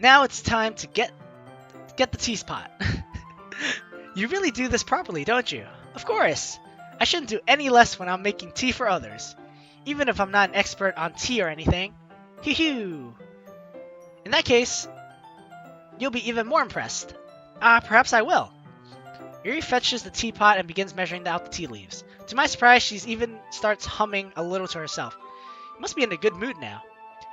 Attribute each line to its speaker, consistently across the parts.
Speaker 1: Now it's time to get the teapot. You really do this properly, don't you? Of course. I shouldn't do any less when I'm making tea for others, even if I'm not an expert on tea or anything. Hee-hoo! In that case, you'll be even more impressed. Perhaps I will. Yuri fetches the teapot and begins measuring out the tea leaves. To my surprise, she even starts humming a little to herself. You must be in a good mood now.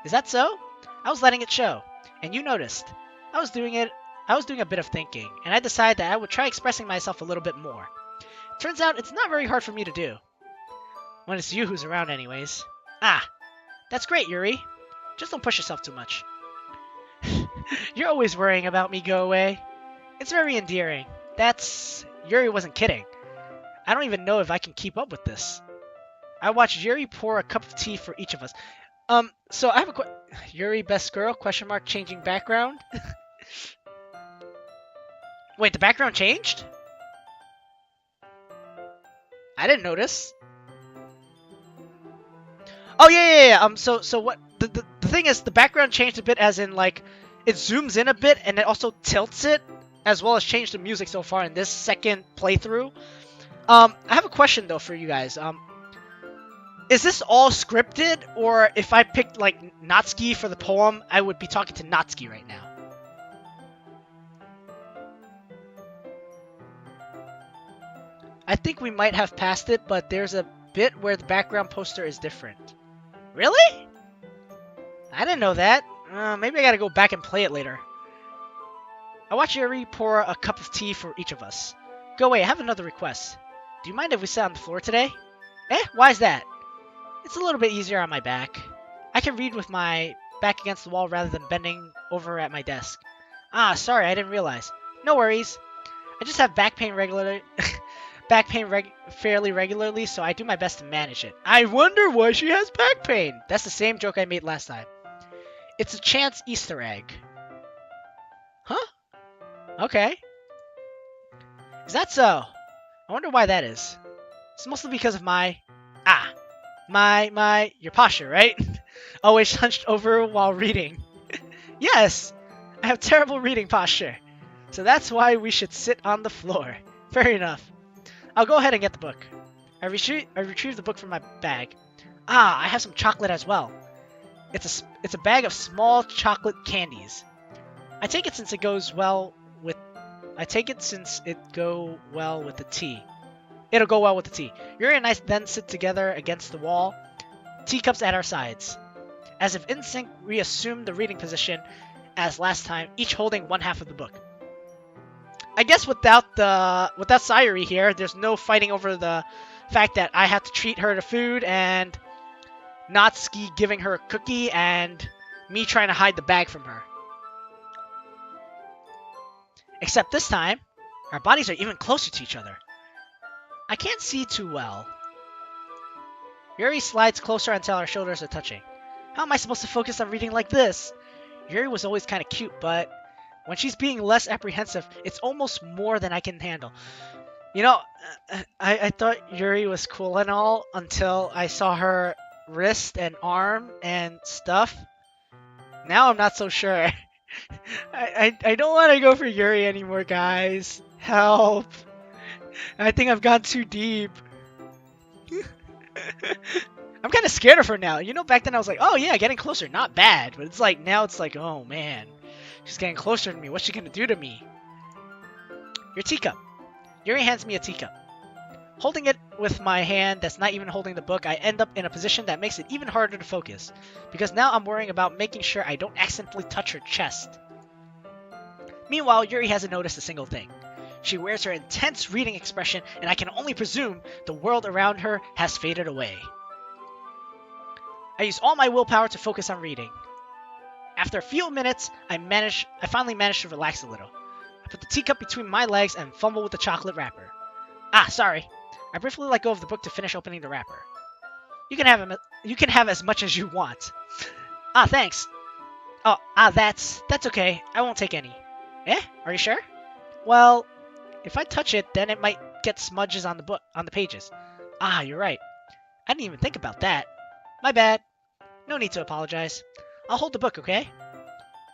Speaker 1: Is that so? I was letting it show, and you noticed. I was doing a bit of thinking, and I decided that I would try expressing myself a little bit more. Turns out it's not very hard for me to do. When it's you who's around anyways. That's great, Yuri. Just don't push yourself too much. You're always worrying about me, Goawei. It's very endearing. Yuri wasn't kidding. I don't even know if I can keep up with this. I watched Yuri pour a cup of tea for each of us. So I have a Yuri, best girl, ? Changing background? Wait, the background changed? I didn't notice. Oh, yeah. So what, the thing is, the background changed a bit as in, like, it zooms in a bit and it also tilts it, as well as changed the music so far in this second playthrough. I have a question, though, for you guys. Is this all scripted, or if I picked, like, Natsuki for the poem, I would be talking to Natsuki right now? I think we might have passed it, but there's a bit where the background poster is different. Really? I didn't know that. Maybe I gotta go back and play it later. I watch Yuri pour a cup of tea for each of us. Goawei, I have another request. Do you mind if we sit on the floor today? Why is that? It's a little bit easier on my back. I can read with my back against the wall rather than bending over at my desk. Sorry, I didn't realize. No worries. I just have back pain fairly regularly, so I do my best to manage it. I wonder why she has back pain. That's the same joke I made last time. It's a chance Easter egg. Huh? Okay. Is that so? I wonder why that is. It's mostly because of your posture, right? Always hunched over while reading. Yes, I have terrible reading posture. So that's why we should sit on the floor. Fair enough. I'll go ahead and get the book. I retrieved the book from my bag. I have some chocolate as well. It's a bag of small chocolate candies. I take it since it go well with the tea. It'll go well with the tea. Yuri and I then sit together against the wall, teacups at our sides. As if in sync, we assume the reading position as last time, each holding one half of the book. I guess without Sayori here, there's no fighting over the fact that I have to treat her to food and Natsuki giving her a cookie and me trying to hide the bag from her. Except this time, our bodies are even closer to each other. I can't see too well. Yuri slides closer until our shoulders are touching. How am I supposed to focus on reading like this? Yuri was always kind of cute, but when she's being less apprehensive, it's almost more than I can handle. You know, I thought Yuri was cool and all until I saw her wrist and arm and stuff. Now I'm not so sure. I don't want to go for Yuri anymore, guys. Help. I think I've gone too deep. I'm kind of scared of her now. You know, back then I was like, oh yeah, getting closer, not bad. But it's like, now it's like, oh man, she's getting closer to me. What's she gonna do to me? Your teacup. Yuri hands me a teacup. Holding it with my hand that's not even holding the book, I end up in a position that makes it even harder to focus. Because now I'm worrying about making sure I don't accidentally touch her chest. Meanwhile, Yuri hasn't noticed a single thing. She wears her intense reading expression, and I can only presume the world around her has faded away. I use all my willpower to focus on reading. After a few minutes, I finally manage to relax a little. I put the teacup between my legs and fumble with the chocolate wrapper. Sorry. I briefly let go of the book to finish opening the wrapper. You can have as much as you want. Thanks. That's okay. I won't take any. Are you sure? Well, if I touch it, then it might get smudges on the pages. You're right. I didn't even think about that. My bad. No need to apologize. I'll hold the book, okay?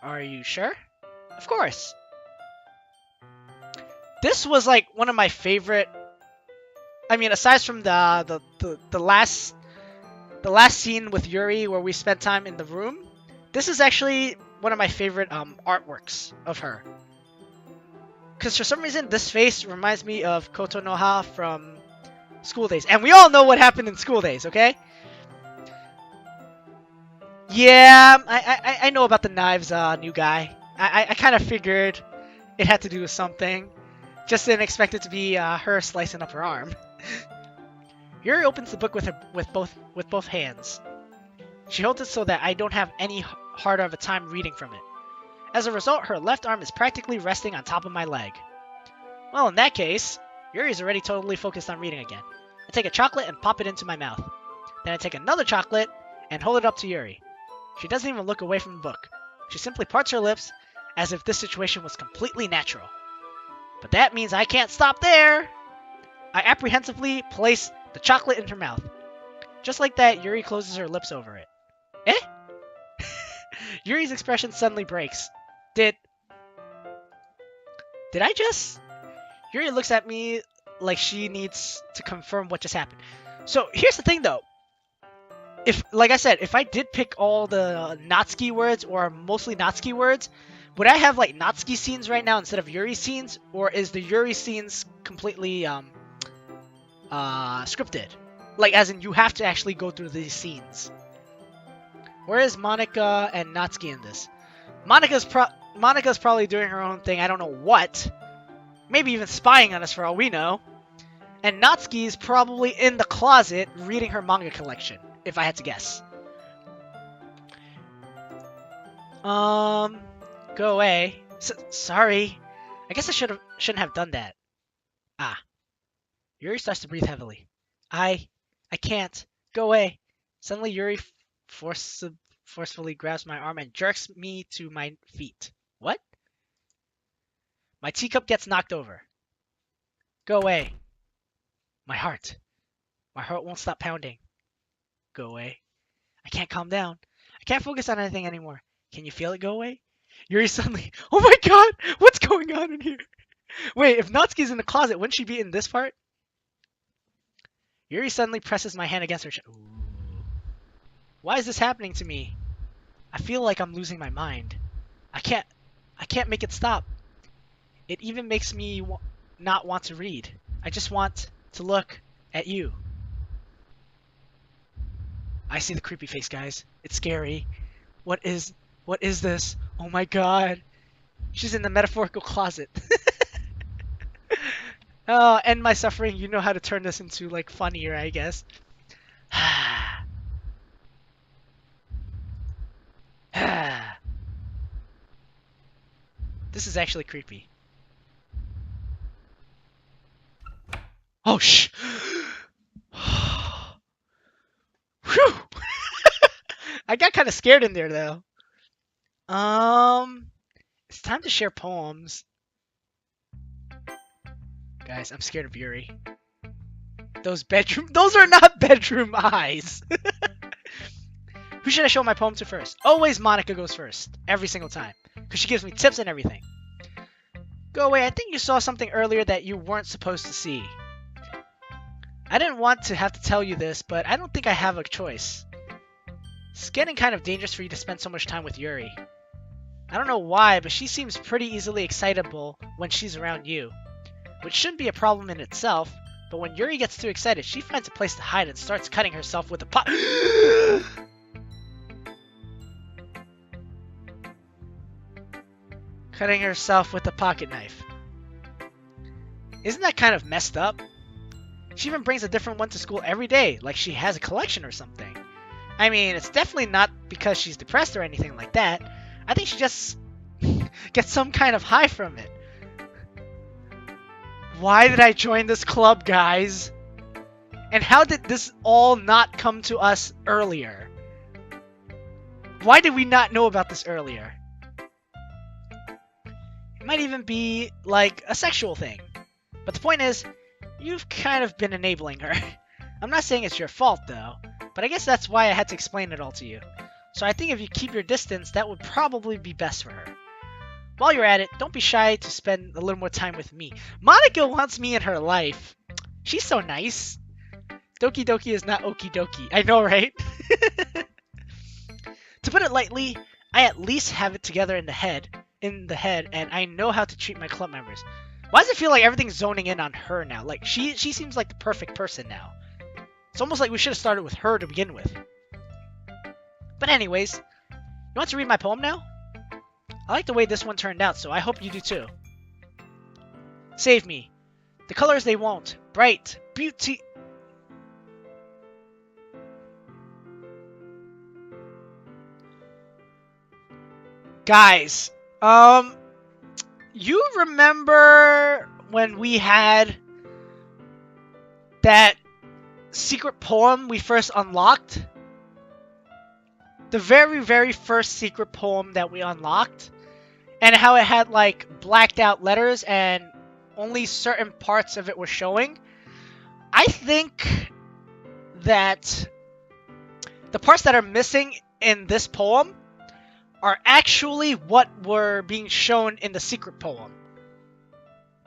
Speaker 1: Are you sure? Of course. This was like one of my favorite. I mean, aside from the last scene with Yuri where we spent time in the room, this is actually one of my favorite artworks of her. Because for some reason, this face reminds me of Kotonoha from School Days. And we all know what happened in School Days, okay? Yeah, I know about the knives, new guy. I kind of figured it had to do with something. Just didn't expect it to be her slicing up her arm. Yuri opens the book with both hands. She holds it so that I don't have any harder of a time reading from it. As a result, her left arm is practically resting on top of my leg. Well, in that case, Yuri's already totally focused on reading again. I take a chocolate and pop it into my mouth. Then I take another chocolate and hold it up to Yuri. She doesn't even look away from the book. She simply parts her lips as if this situation was completely natural. But that means I can't stop there! I apprehensively place the chocolate in her mouth. Just like that, Yuri closes her lips over it. Eh? Yuri's expression suddenly breaks. Did I just... Yuri looks at me like she needs to confirm what just happened. So, here's the thing though. Like I said, if I did pick all the Natsuki words, or mostly Natsuki words, would I have like Natsuki scenes right now instead of Yuri scenes? Or is the Yuri scenes completely scripted? Like, as in, you have to actually go through these scenes. Where is Monika and Natsuki in this? Monika's probably doing her own thing, I don't know what. Maybe even spying on us for all we know. And Natsuki's probably in the closet reading her manga collection, if I had to guess. Go away. Sorry. I guess I shouldn't have done that. Ah. Yuri starts to breathe heavily. I can't. Go away. Suddenly Yuri forcefully grabs my arm and jerks me to my feet. What? My teacup gets knocked over. Go away. My heart. My heart won't stop pounding. Go away. I can't calm down. I can't focus on anything anymore. Can you feel it go away? Yuri suddenly... Oh my god! What's going on in here? Wait, if Natsuki's in the closet, wouldn't she be in this part? Yuri suddenly presses my hand against her chest. Why is this happening to me? I feel like I'm losing my mind. I can't make it stop. It even makes me not want to read. I just want to look at you. I see the creepy face, guys. It's scary. What is this? Oh my god. She's in the metaphorical closet. Oh, end my suffering. You know how to turn this into, like, funnier, I guess. This is actually creepy. Oh, shh! Whew! I got kind of scared in there, though. It's time to share poems. Guys, I'm scared of Yuri. Those are not bedroom eyes. Who should I show my poem to first? Always Monika goes first. Every single time. Because she gives me tips and everything. Goawei, I think you saw something earlier that you weren't supposed to see. I didn't want to have to tell you this, but I don't think I have a choice. It's getting kind of dangerous for you to spend so much time with Yuri. I don't know why, but she seems pretty easily excitable when she's around you. Which shouldn't be a problem in itself, but when Yuri gets too excited, she finds a place to hide and starts cutting herself with a pot. Cutting herself with a pocket knife. Isn't that kind of messed up? She even brings a different one to school every day, like she has a collection or something. I mean, it's definitely not because she's depressed or anything like that. I think she just gets some kind of high from it. Why did I join this club, guys? And how did this all not come to us earlier? Why did we not know about this earlier? It might even be, like, a sexual thing. But the point is, you've kind of been enabling her. I'm not saying it's your fault, though. But I guess that's why I had to explain it all to you. So I think if you keep your distance, that would probably be best for her. While you're at it, don't be shy to spend a little more time with me. Monika wants me in her life. She's so nice. Doki Doki is not okie dokie. I know, right? To put it lightly, I at least have it together in the head, and I know how to treat my club members. Why does it feel like everything's zoning in on her now? Like she seems like the perfect person now. It's almost like we should have started with her to begin with. But anyways, you want to read my poem now? I like the way this one turned out, so I hope you do too. Save me. The colors they won't. Bright. Beauty. Guys, you remember when we had that secret poem we first unlocked? The very, very first secret poem that we unlocked? And how it had, like, blacked out letters and only certain parts of it were showing? I think that the parts that are missing in this poem are actually what were being shown in the secret poem.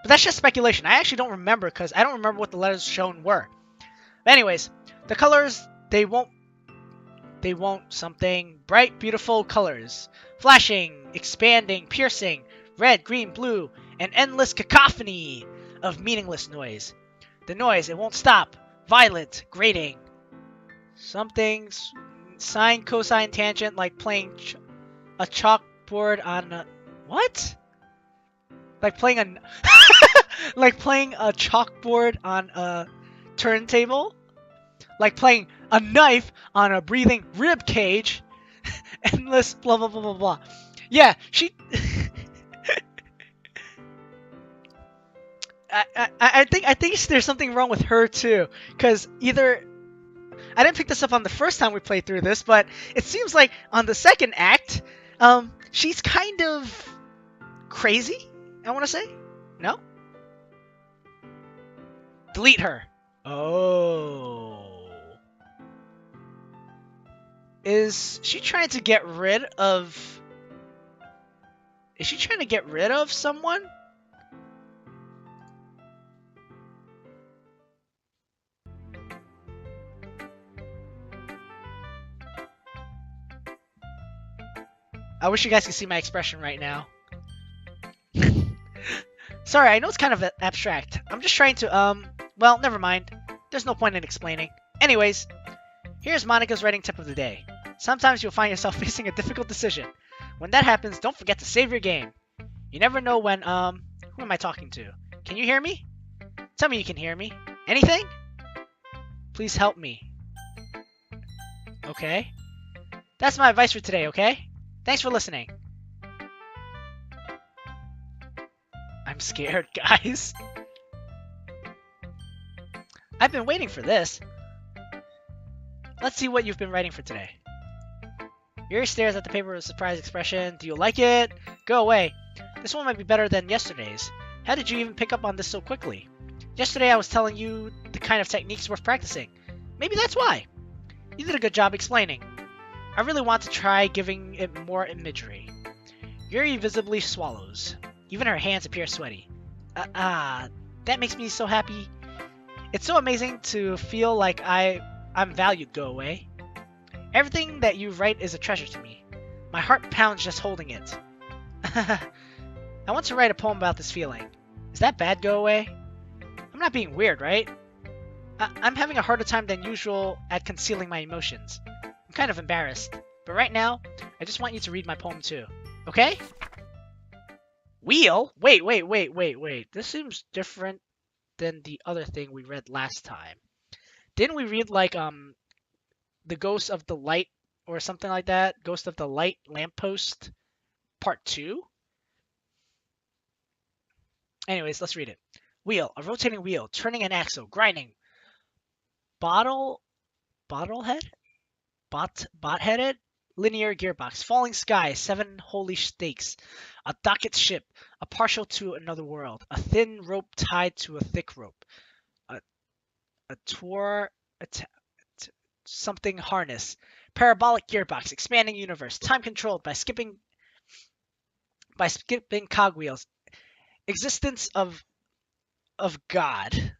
Speaker 1: But that's just speculation. I actually don't remember because I don't remember what the letters shown were. But anyways, the colors, they won't something. Bright, beautiful colors. Flashing, expanding, piercing, red, green, blue, an endless cacophony of meaningless noise. The noise, it won't stop. Violent, grating. Something, sine, cosine, tangent, like playing a chalkboard on a... What? Like playing a... like playing a chalkboard on a turntable? Like playing a knife on a breathing rib cage. Endless blah blah blah blah blah. Yeah, she... I think there's something wrong with her too. Because either... I didn't pick this up on the first time we played through this, but it seems like on the second act, she's kind of crazy, I want to say. No? Delete her. Oh. Is she trying to get rid of... Is she trying to get rid of someone? I wish you guys could see my expression right now. Sorry, I know it's kind of abstract. I'm just trying to, well, never mind. There's no point in explaining. Anyways, here's Monika's writing tip of the day. Sometimes you'll find yourself facing a difficult decision. When that happens, don't forget to save your game. You never know when, who am I talking to? Can you hear me? Tell me you can hear me. Anything? Please help me. Okay. That's my advice for today, okay? Thanks for listening. I'm scared, guys. I've been waiting for this. Let's see what you've been writing for today. Yuri stares at the paper with a surprised expression. Do you like it? Go away. This one might be better than yesterday's. How did you even pick up on this so quickly? Yesterday I was telling you the kind of techniques worth practicing. Maybe that's why. You did a good job explaining. I really want to try giving it more imagery. Yuri visibly swallows. Even her hands appear sweaty. That makes me so happy. It's so amazing to feel like I'm valued, Goawei. Everything that you write is a treasure to me. My heart pounds just holding it. I want to write a poem about this feeling. Is that bad, Goawei? I'm not being weird, right? I'm having a harder time than usual at concealing my emotions. I'm kind of embarrassed. But right now, I just want you to read my poem too. Okay? Wheel? Wait. This seems different than the other thing we read last time. Didn't we read, like, The Ghost of the Light or something like that? Ghost of the Light Lamppost Part 2? Anyways, let's read it. Wheel. A rotating wheel. Turning an axle. Grinding. Bot-headed? Linear gearbox. Falling sky. 7 holy stakes. A docket ship. A partial to another world. A thin rope tied to a thick rope. Something harness. Parabolic gearbox, expanding universe, time controlled by skipping cogwheels, existence of God.